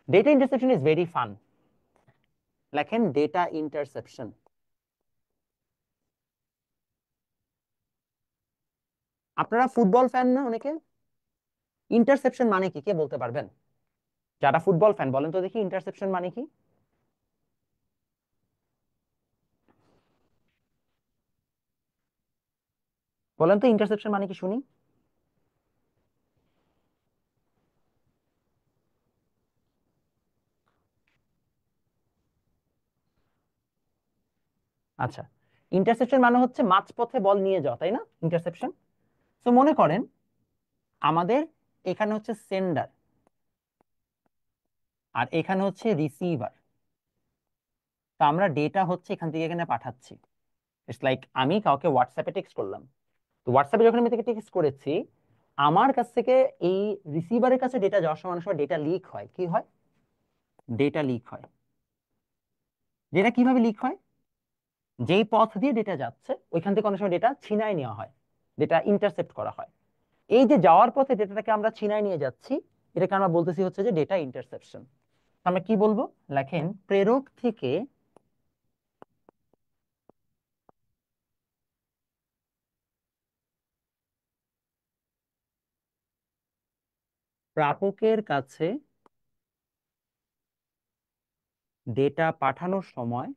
Data interception is very fun. লেখেন ডেটা ইন্টারসেপশন। আপনারা ফুটবল ফ্যান না অনেকে? ইন্টারসেপশন মানে কি, কে বলতে পারবেন? যারা ফুটবল ফ্যান বলেন তো দেখি, ইন্টারসেপশন মানে কি? বলেন তো ইন্টারসেপশন মানে কি শুনি। আচ্ছা, ইন্টারসেপশন মানে হচ্ছে মাঝপথে বল নিয়ে যাওয়া, তাই না ইন্টারসেপশন? তো মনে করেন আমাদের এখানে হচ্ছে সেন্ডার, আর এখানে হচ্ছে রিসিভার। তো আমরা ডেটা হচ্ছে এখান থেকে এখানে পাঠাচ্ছি। ইটস লাইক আমি কাউকে হোয়াটসঅ্যাপে টেক্সট করলাম, তো হোয়াটসঅ্যাপে যখন আমি থেকে টেক্সট করেছি, আমার কাছ থেকে এই রিসিভারের কাছে ডেটা যাওয়ার সময় অনেক সময় ডেটা লিক হয়। কি হয়? ডেটা লিক হয়। ডেটা কিভাবে লিক হয়? যেই পথ দিয়ে ডেটা যাচ্ছে ওইখান থেকে অনেক সময় ডেটা ছিনায় নেওয়া হয়, ডেটা ইন্টারসেপ্ট করা হয়। এই যে যাওয়ার পথে ডেটাটাকে আমরা ছিনায় নিয়ে যাচ্ছি, এটাকে আমরা বলতেছি হচ্ছে যে ডেটা ইন্টারসেপশন। আমরা কি বলবো, লেখেন প্রেরক থেকে প্রাপকের কাছে ডেটা পাঠানোর সময়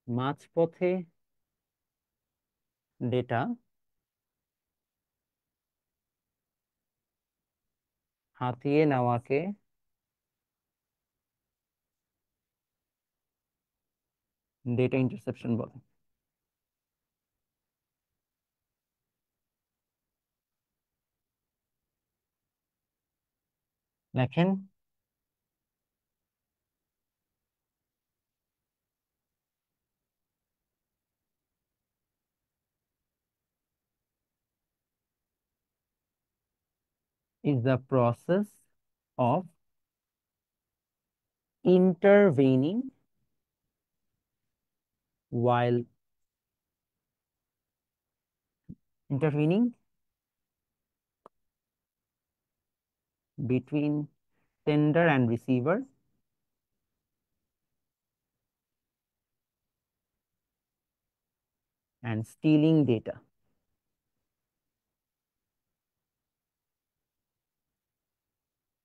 মাঝপথে ডেটা হাতিয়ে নেওয়াকে ডেটা ইন্টারসেপশন বলে। লেখেন is the process of intervening while intervening between sender and receiver and stealing data।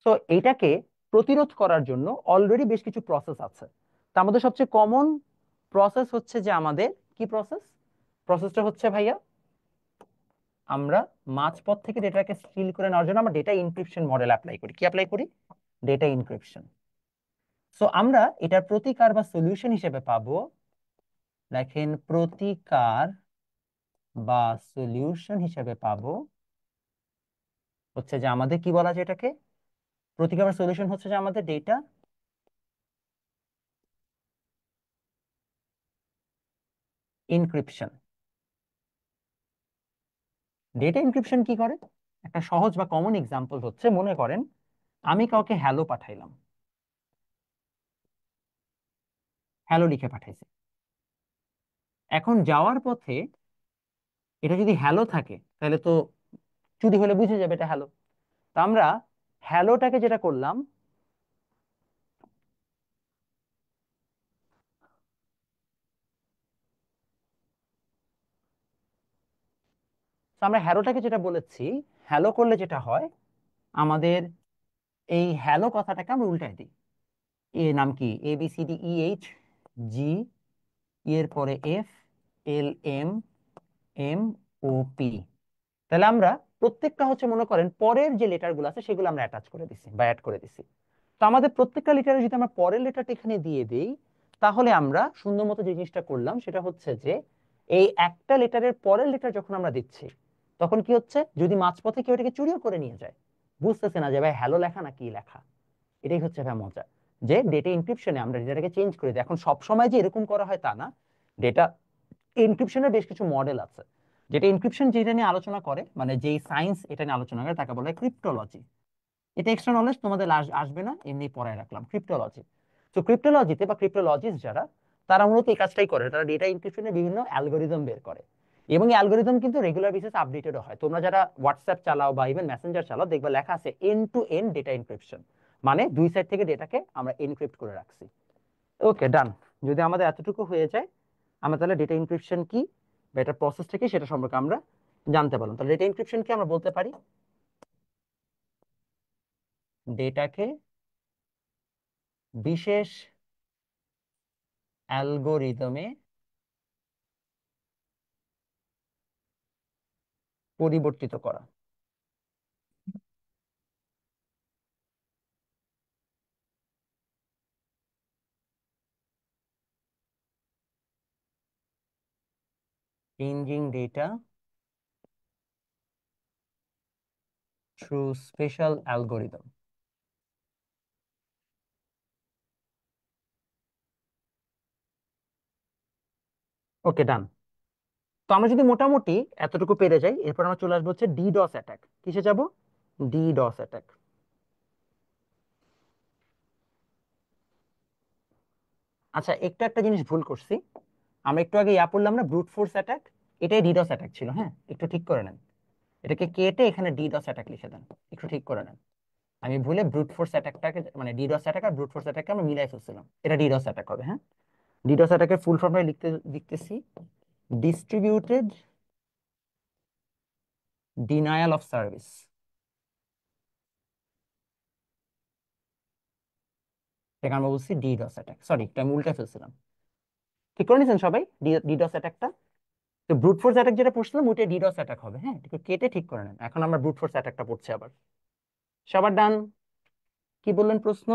তো এইটাকে প্রতিরোধ করার জন্য অলরেডি বেশ কিছু প্রসেস আছে। তার মধ্যে সবচেয়ে কমন প্রসেস হচ্ছে যে আমাদের কি প্রসেস, প্রসেসটা হচ্ছে ভাইয়া, আমরা মাঝপথ থেকে ডেটাকে স্টিল করে নেওয়ার জন্য আমরা ডেটা ইনক্রিপশন মডেল অ্যাপ্লাই করি। কি অ্যাপ্লাই করি? Data inscription. সো আমরা এটার প্রতিকার বা সলিউশন হিসেবে পাবো, দেখেন প্রতিকার বা সলিউশন হিসেবে পাবো হচ্ছে যে আমাদের কি বলা যায় এটাকে, প্রতিকার বা সলিউশন হচ্ছে যে আমাদের ডেটা ইনক্রিপশন। ডেটা ইনক্রিপশন কি করে? একটা সহজ বা কমন এক্সাম্পল হচ্ছে, মনে করেন আমি কাউকে হ্যালো পাঠাইলাম, হ্যালো লিখে পাঠাইছি। এখন যাওয়ার পথে এটা যদি হ্যালো থাকে তাহলে তো চুরি হলে বুঝে যাবে এটা হ্যালো। তো আমরা হ্যালোটাকে যেটা করলাম, তো আমরা হ্যালোটাকে যেটা বলেছি, হ্যালো করলে যেটা হয় আমাদের এই হ্যালো কথাটাকে আমরা উল্টাই দিই। এর নাম কি, A B C D E H G, এর পরে F, L M, M, O P. তাহলে আমরা প্রত্যেকটা হচ্ছে মনে করেন পরের যে লেটার গুলো আছে সেগুলো আমরা অ্যাটাচ করে দিছি বা অ্যাড করে দিছি। তো আমাদের প্রত্যেকটা লেটারে যদি আমরা পরের লেটারটা এখানে দিয়ে দেই, তাহলে আমরা সুন্দর মতো যে জিনিসটা করলাম সেটা হচ্ছে যে এই একটা লেটারের পরের লেটার যখন আমরা দিচ্ছি তখন কি হচ্ছে, যদি মাঝপথে কেউ এটাকে চুরিও করে নিয়ে যায়, বুঝতেছে না যে ভাই হ্যালো লেখা না কি লেখা। এটাই হচ্ছে ভাই মজা, যে ডেটা ইনক্রিপশনে আমরা ডেটাটাকে চেঞ্জ করে দিই। এখন সব সময় যে এরকম করা হয় তা না, ডেটা এনক্রিপশনের বেশ কিছু মডেল আছে। যেটা এনক্রিপশন যেটা নিয়ে আলোচনা করে, মানে যেই সায়েন্স এটা নিয়ে আলোচনা করে তাকে বলা হয় ক্রিপ্টোলজি। এটা এক্সট্রা নলেজ তোমাদের আসবে না, এমনি পড়ায় রাখলাম ক্রিপ্টোলজি। তো ক্রিপ্টোলজিতে বা ক্রিপ্টোলজিস্ট যারা, তারা মূলত এই কাজটাই করে, তারা ডেটা ইনক্রিপশনের বিভিন্ন অ্যালগোরিদম বের করে। এবং এই অ্যালগোরিদম কিন্তু রেগুলার বেসিস আপডেটেডও হয়। তোমরা যারা হোয়াটসঅ্যাপ চালাও বা ইভেন মেসেঞ্জার চালাও, দেখবে লেখা আছে end to end data encryption, মানে দুই সাইড থেকে ডেটাকে আমরা এনক্রিপ্ট করে রাখছি। ওকে ডান। যদি আমাদের এতটুকু হয়ে যায়, আমরা তাহলে ডেটা ইনক্রিপশন কি বা এটা প্রসেসটা কি সেটা সম্পর্কে আমরা জানতে পারলাম। তাহলে ডেটা ইনক্রিপশন কি আমরা বলতে পারি, ডেটাকে বিশেষ অ্যালগোরিদমে পরিবর্তিত করা। Changing data through special algorithm. Okay done. তো আমরা যদি মোটামুটি এতটুকু পেরে যাই, এরপর আমরা চলে আসবো হচ্ছে ডিডস অ্যাটাক। কিসে যাব? Deeds attack. আচ্ছা, একটু একটা জিনিস ভুল করছি, আমরা একটু আগে পড়লাম না ব্রুট ফোর্স অ্যাটাক। এটাই ডিডস অ্যাটাক ছিল, হ্যাঁ একটু ঠিক করে নেন। এটাকে কেটে এখানে ডিডস অ্যাটাক লিখে দেন, একটু ঠিক করে নেন। আমি ভুলে ব্রুট ফোর্স অ্যাটাকটাকে মানে ডিডস অ্যাটাক আর ব্রুট ফোর্স অ্যাটাককে আমরা মিলাই ফেলছিলাম, এটা ডিডস অ্যাটাক হবে। হ্যাঁ, ডিডস অ্যাটাকের ফুল ফর্মটা লিখতেছি, ডিস্ট্রিবিউটেড ডিনায়াল অফ সার্ভিস। এটাকে আমরা বলছি ডিডস অ্যাটাক, সরি এটা আমি উল্টে ফেলছিলাম। ঠিক করে নিয়েছেন সবাই ডিডস অ্যাটাকটা? তো ব্রুট ফোর্স অ্যাটাক যেটা পড়ছিলাম ওইটা ডিডস অ্যাটাক হবে। হ্যাঁ, এটাকে কেটে ঠিক করে নেন। এখন আমরা ব্রুট ফোর্স অ্যাটাকটা পড়ছি আবার। সবার ডান? কি বললেন প্রশ্ন?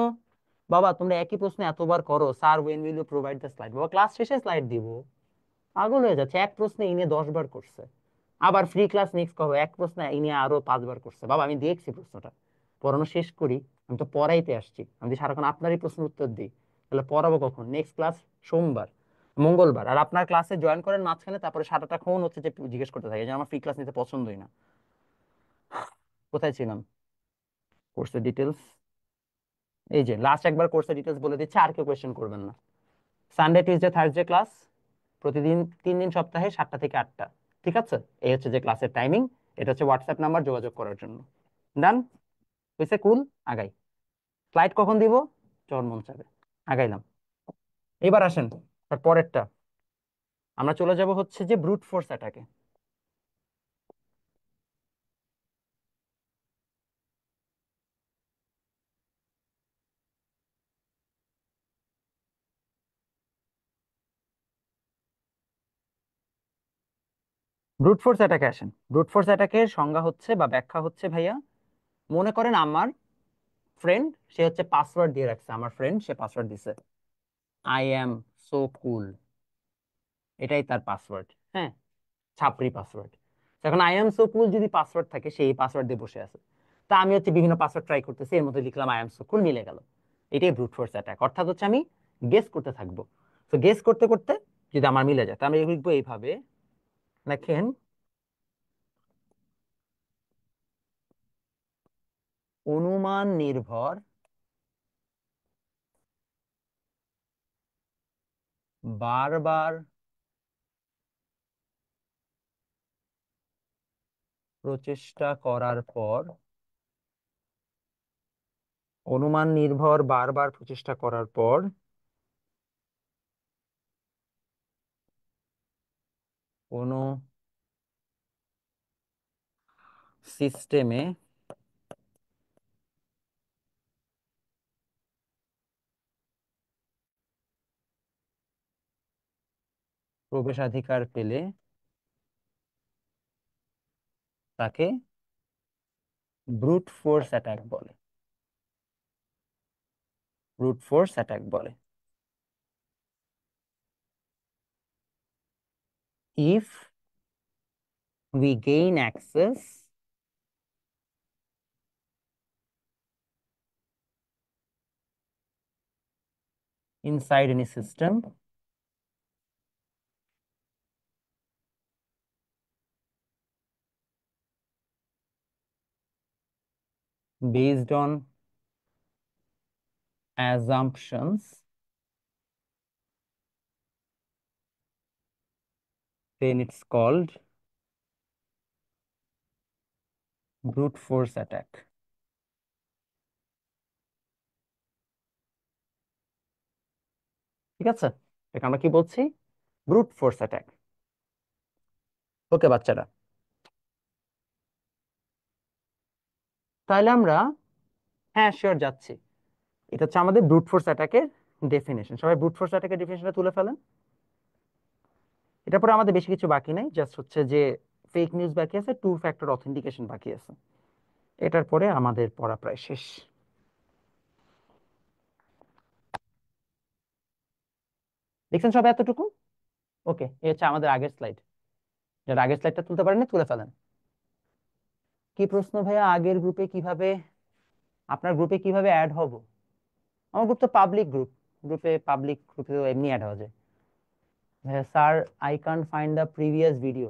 বাবা তোমরা একই প্রশ্ন এতবার করো, sir when will you provide the slide. বাবা ক্লাস শেষে স্লাইড দিব? পাগল হয়ে যাচ্ছে, এক প্রশ্নে ইনি 10 বার করছে। আবার ফ্রি ক্লাস নেক্সট কবে, এক প্রশ্ন ইনি আরো 5 বার করছে। বাবা আমি দেখছি প্রশ্নটা, পড়ানো শেষ করি। আমি তো পড়াইতে আসছি, আমি যদি সারাক্ষণ আপনারই প্রশ্নের উত্তর দিই তাহলে পড়াবো কখন? নেক্সট ক্লাস সোমবার, মঙ্গলবার। আর আপনার ক্লাসে জয়েন করেন মাঝখানে, তারপরে সারাটা ক্ষণ হচ্ছে যে জিজ্ঞেস করতে থাকে, যে আমার ফ্রি ক্লাস নিতে পছন্দই না। কোথায় ছিলাম? কোর্সের ডিটেলস, এই যে লাস্ট একবার কোর্সের ডিটেলস বলে দিচ্ছে, আর কেউ কোয়েশ্চেন করবেন না। সানডে টিউসডে থার্সডে ক্লাস, প্রতিদিন 3 দিন সপ্তাহে 7টা থেকে 8টা। ঠিক আছে, এই হচ্ছে যে ক্লাসের টাইমিং। এটা হচ্ছে হোয়াটসঅ্যাপ নাম্বার যোগাযোগ করার জন্য। ডান হয়েছে? কুল। আগাই। ফ্লাইট কখন দিব? যখন মন চাবে। আগাইলাম। এবার আসেন পরেরটা, আমরা চলে যাব হচ্ছে যে ব্রুট ফোর্স অ্যাটাকে। ব্রুট ফোর্স অ্যাটাকে আসেন। ব্রুট ফোর্স অ্যাটাকের সংজ্ঞা হচ্ছে বা ব্যাখ্যা হচ্ছে ভাইয়া, মনে করেন আমার ফ্রেন্ড, সে হচ্ছে পাসওয়ার্ড দিয়ে রাখছে, আমার ফ্রেন্ড সে পাসওয়ার্ড দিছে, আই অ্যাম সো কুল, এটাই তার পাসওয়ার্ড। হ্যাঁ, ছাপরি পাসওয়ার্ড। এখন আই এম সো কুল যদি পাসওয়ার্ড থাকে, সেই পাসওয়ার্ড দিয়ে বসে আছে। তা আমি হচ্ছে বিভিন্ন পাসওয়ার্ড ট্রাই করতেছি, এর মধ্যে লিখলাম আই এম সো কুল, মিলে গেল। এটাই ব্রুট ফোর্স অ্যাটাক। অর্থাৎ হচ্ছে আমি গেস করতে থাকবো। তো গেস করতে করতে যদি আমার মিলে যায়, তাহলে আমি লিখবো এইভাবে, দেখেন, অনুমান নির্ভর বারবার প্রচেষ্টা করার পর, অনুমান নির্ভর বারবার প্রচেষ্টা করার পর কোনো সিস্টেমে প্রবেশাধিকার পেলে তাকে ব্রুট ফোর্স অ্যাটাক বলে। ব্রুট ফোর্স অ্যাটাক বলে। If we gain access inside any system based on assumptions, then it's called brute force attack. ঠিক আছে, এটা আমরা কি বলছি? Brute force attack. ওকে বাচ্চারা, তাহলে আমরা, হ্যাঁ শিওর যাচ্ছি। এটা হচ্ছে আমাদের ব্রুট ফোর্স অ্যাটাকের ডেফিনেশন। সবাই ব্রুট ফোর্স অ্যাটাকের ডেফিনেশনটা তুলে ফেলেন। এটা পরে আমাদের বেশি কিছু বাকি নাই, জাস্ট হচ্ছে যে ফেক নিউজ বাকি আছে, 2 ফ্যাক্টর অথেন্টিকেশন বাকি আছে। এটার পরে আমাদের পড়া প্রায় শেষ। দেখছেন সবাই এতটুকু? ওকে, এই হচ্ছে আমাদের আগের স্লাইড। যারা আগের স্লাইডটা তুলতে পারেননি তুলে ফেলেন। কি প্রশ্ন ভাইয়া? আগের গ্রুপে কিভাবে, আপনার গ্রুপে কিভাবে অ্যাড হব? আমার গ্রুপ তো পাবলিক গ্রুপ, পাবলিক গ্রুপে তো এমনি অ্যাড হওয়া যায়। ভাইয়া sir I can't find the previous video,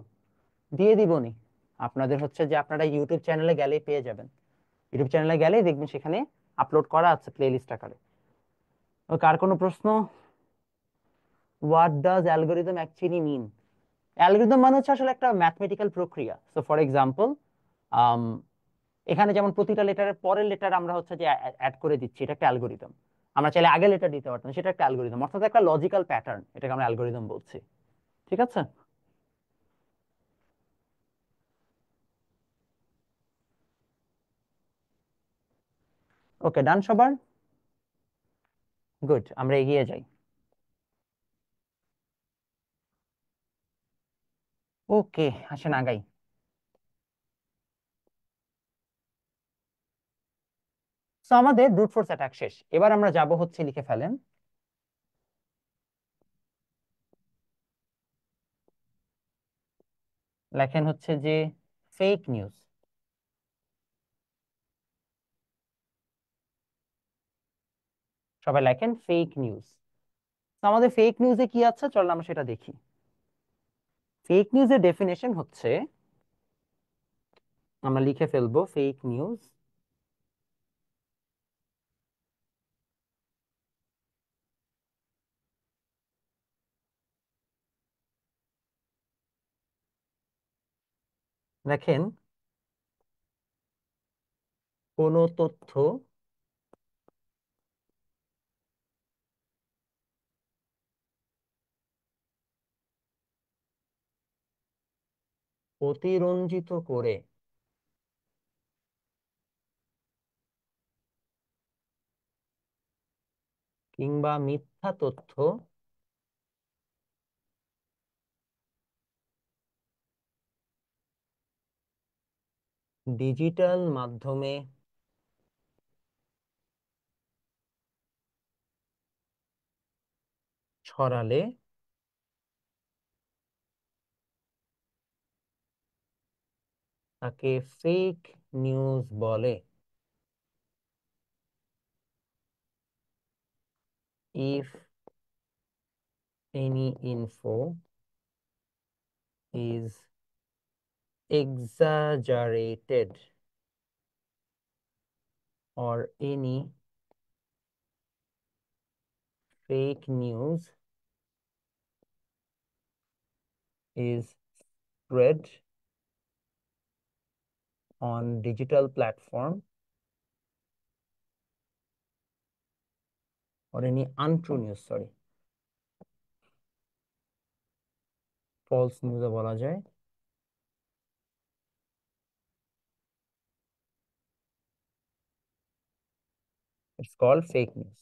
দিয়ে দিবনি। আপনাদের হচ্ছে যে আপনারা ইউটিউব চ্যানেলে গেলেই পেয়ে যাবেন। ইউটিউব চ্যানেলে গেলেই দেখবেন সেখানে আপলোড করা আছে প্লেলিস্ট আকারে। ও কার কোনো প্রশ্ন? What does algorithm actually mean? Algorithm মানে হচ্ছে আসলে একটা ম্যাথমেটিক্যাল প্রক্রিয়া। সো ফর এক্সাম্পল, এখানে যেমন প্রতিটা লেটারের পরের লেটার আমরা হচ্ছে যে অ্যাড করে দিচ্ছি, এটা একটা অ্যালগরিদম। আমরা চাইলে আগের লেটার দিতে পারতাম, সেটা একটা অ্যালগরিদম, অর্থাৎ একটা লজিক্যাল প্যাটার্ন, এটাকে আমরা অ্যালগরিদম বলছি। ঠিক আছে। ওকে, ডান সবার? গুড, আমরা এগিয়ে যাই। ওকে, আসেন আগাই। তো আমাদের ব্রুট ফোর্স অ্যাটাক শেষ, এবার আমরা যাব হচ্ছে, লিখে ফেলেন, লেখেন হচ্ছে যে ফেক নিউজ। সবাই লেখেন ফেক নিউজ। তো আমাদের ফেক নিউজে কি আছে, চল আমরা সেটা দেখি। ফেক নিউজের ডেফিনেশন হচ্ছে, আমরা লিখে ফেলবো ফেক নিউজ, দেখেন কোন তথ্য অতিরঞ্জিত করে কিংবা মিথ্যা তথ্য ডিজিটাল মাধ্যমে ছড়ালে তাকে ফেক নিউজ বলে। If any info is exaggerated or any fake news is spread on digital platform or any untrue news, sorry, false news বলা যায়, it's called fake news।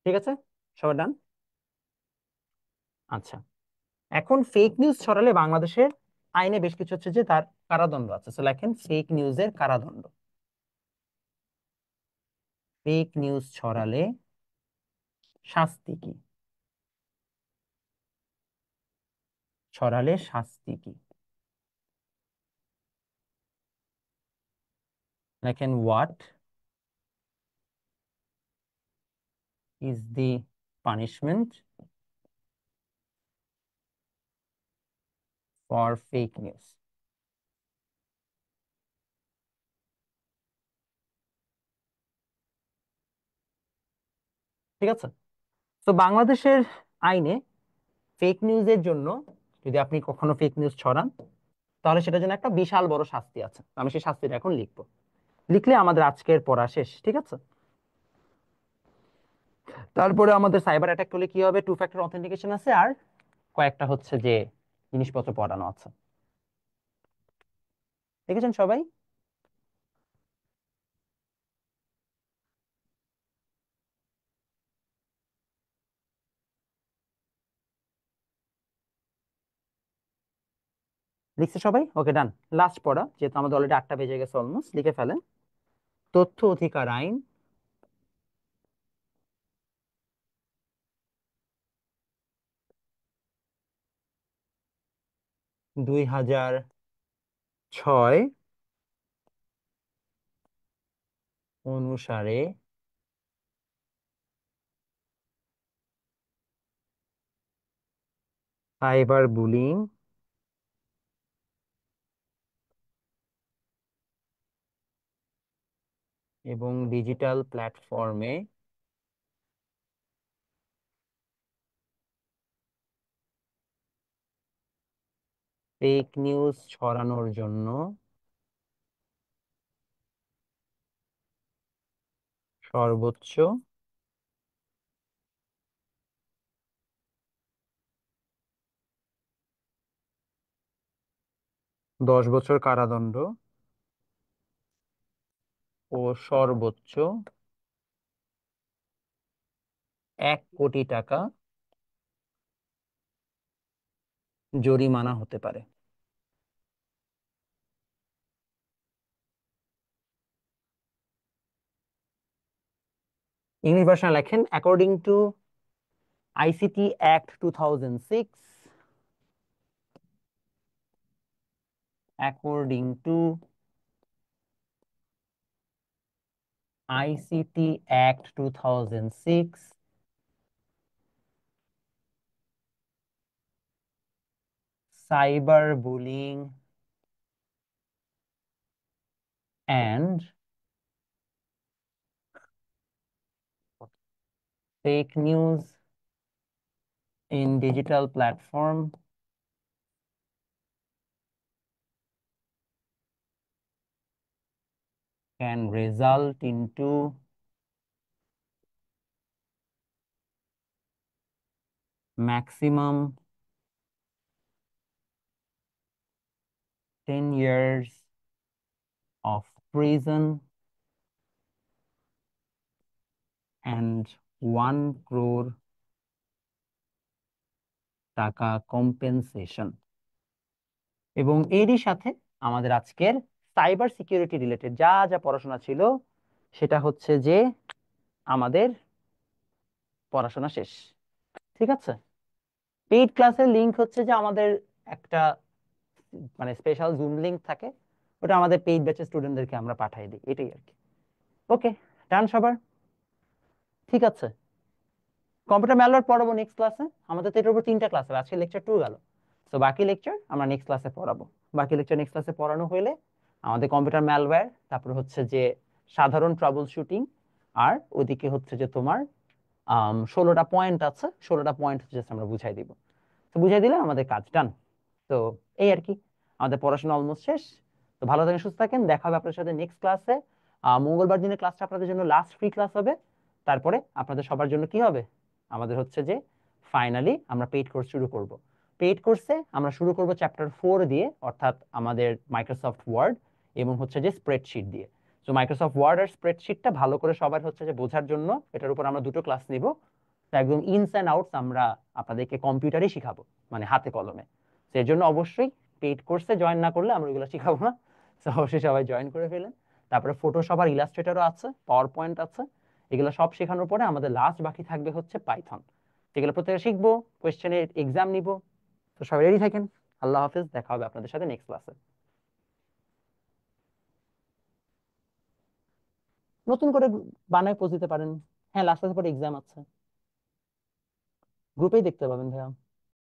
ঠিক আছে, সবার ডান? আচ্ছা, এখন ফেক নিউজ ছড়ালে বাংলাদেশের আইনে বেশ কিছু হচ্ছে যে তার কারাদণ্ড আছে। তো লেখেন ফেক নিউজের কারাদণ্ড। ফেক নিউজ ছড়ালে শাস্তি কি? ছড়ালে শাস্তি কি? লেখেন what is the punishment for fake news. ঠিক আছে। তো বাংলাদেশের আইনে ফেক নিউজের জন্য, যদি আপনি কখনো ফেক নিউজ ছড়ান, তাহলে সেটার জন্য একটা বিশাল বড় শাস্তি আছে। আমি সেই শাস্তিটা এখন লিখবো, লিখলে আমাদের আজকের পড়া শেষ। ঠিক আছে। তারপরে আমাদের সাইবার অ্যাটাক করলে কি হবে, টু ফ্যাক্টর অথেন্টিকেশন আছে, আর কয়েকটা হচ্ছে যে জিনিসপত্র পড়ানো আছে। দেখেছেন সবাই? লিখছে সবাই? ওকে, ডান। লাস্ট পড়া, যেহেতু আমাদের অলরেডি 8টা বেজে গেছে অলমোস্ট, লিখে ফেলেন, তথ্য অধিকার আইন 2006 অনুসারে সাইবার বুলিং এবং ডিজিটাল প্ল্যাটফর্মে ফেক নিউজ ছড়ানোর জন্য সর্বোচ্চ 10 বছর কারাদণ্ড ও সর্বোচ্চ 1 কোটি টাকা জরিমানা হতে পারে। ইংলিশ ভার্সন লেখেন, according to ICT act 2006, according to ICT act 2006, cyber bullying and fake news in digital platform can result into maximum 10 years of prison and 1 crore টাকা কম্পেনসেশন। এবং এরই সাথে আমাদের আজকের সাইবার সিকিউরিটি রিলেটেড যা যা পড়াশোনা ছিল সেটা হচ্ছে যে আমাদের পড়াশোনা শেষ। ঠিক আছে, পেইড ক্লাসের লিংক হচ্ছে যে আমাদের একটা মানে স্পেশাল জুম লিংক থাকে, ওটা আমাদের পেইড ব্যাচের স্টুডেন্টদেরকে আমরা পাঠিয়ে দিই, এটাই আর কি। ওকে, ডান সবার? ঠিক আছে, কম্পিউটার ম্যালওয়্যার পড়াবো নেক্সট ক্লাসে। আমাদের তো এটার উপর 3টা ক্লাস হবে, আজকে লেকচার 2 গেল। তো বাকি লেকচার আমরা নেক্সট ক্লাসে পড়াবো। বাকি লেকচার নেক্সট ক্লাসে পড়ানো হলে আমাদের কম্পিউটার ম্যালওয়্যার, তারপর হচ্ছে যে সাধারণ ট্রাবল শুটিং, আর ওদিকে হচ্ছে যে তোমার 16টা পয়েন্ট আছে, 16টা পয়েন্ট হচ্ছে just আমরা বুঝাই দিব। তো বুঝাই দিলে আমাদের কাজ ডান। তো এই আর কি, আমাদের পড়াশোনা অলমোস্ট শেষ। তো ভালো থাকেন, সুস্থ থাকেন, দেখা হবে আপনার সাথে নেক্সট ক্লাসে। মঙ্গলবার দিনের ক্লাসটা আপনাদের জন্য লাস্ট ফ্রি ক্লাস হবে। তারপরে আপনাদের সবার জন্য কি হবে, আমাদের হচ্ছে যে ফাইনালি আমরা পেইড কোর্স শুরু করব। পেইড কোর্সে আমরা শুরু করব চ্যাপ্টার 4 দিয়ে, অর্থাৎ আমাদের মাইক্রোসফট ওয়ার্ড এবং হচ্ছে যে স্প্রেডশিট দিয়ে। তো মাইক্রোসফট ওয়ার্ড আর স্প্রেডশিটটা ভালো করে সবার হচ্ছে যে বোঝার জন্য এটার উপর আমরা 2টো ক্লাস নিব। তো একদম ইনস অ্যান্ড আউটস আমরা আপনাদেরকে কম্পিউটারই শিখাবো, মানে হাতে কলমে। তো এর জন্য অবশ্যই পেইড কোর্সে জয়েন না করলে আমরা ওইগুলো শিখাবো না। তো অবশ্যই সবাই জয়েন করে ফেলেন। তারপরে ফটোশপ আর ইলাস্ট্রেটরও আছে, পাওয়ার পয়েন্ট আছে, এগুলো সব শেখানোর পরে আমাদের লাস্ট বাকি থাকবে হচ্ছে পাইথন। এগুলো প্রত্যেকে শিখবো, কোয়েশ্চেনের এক্সাম নিব। তো সবাই রেডি থাকেন। আল্লাহ হাফেজ, দেখা হবে আপনাদের সাথে নেক্সট ক্লাসে। নতুন করে বানায় পোজ দিতে পারেন। হ্যাঁ, লাস্ট ক্লাসের পরে এক্সাম আছে, গ্রুপেই দেখতে পাবেন ভাইয়া।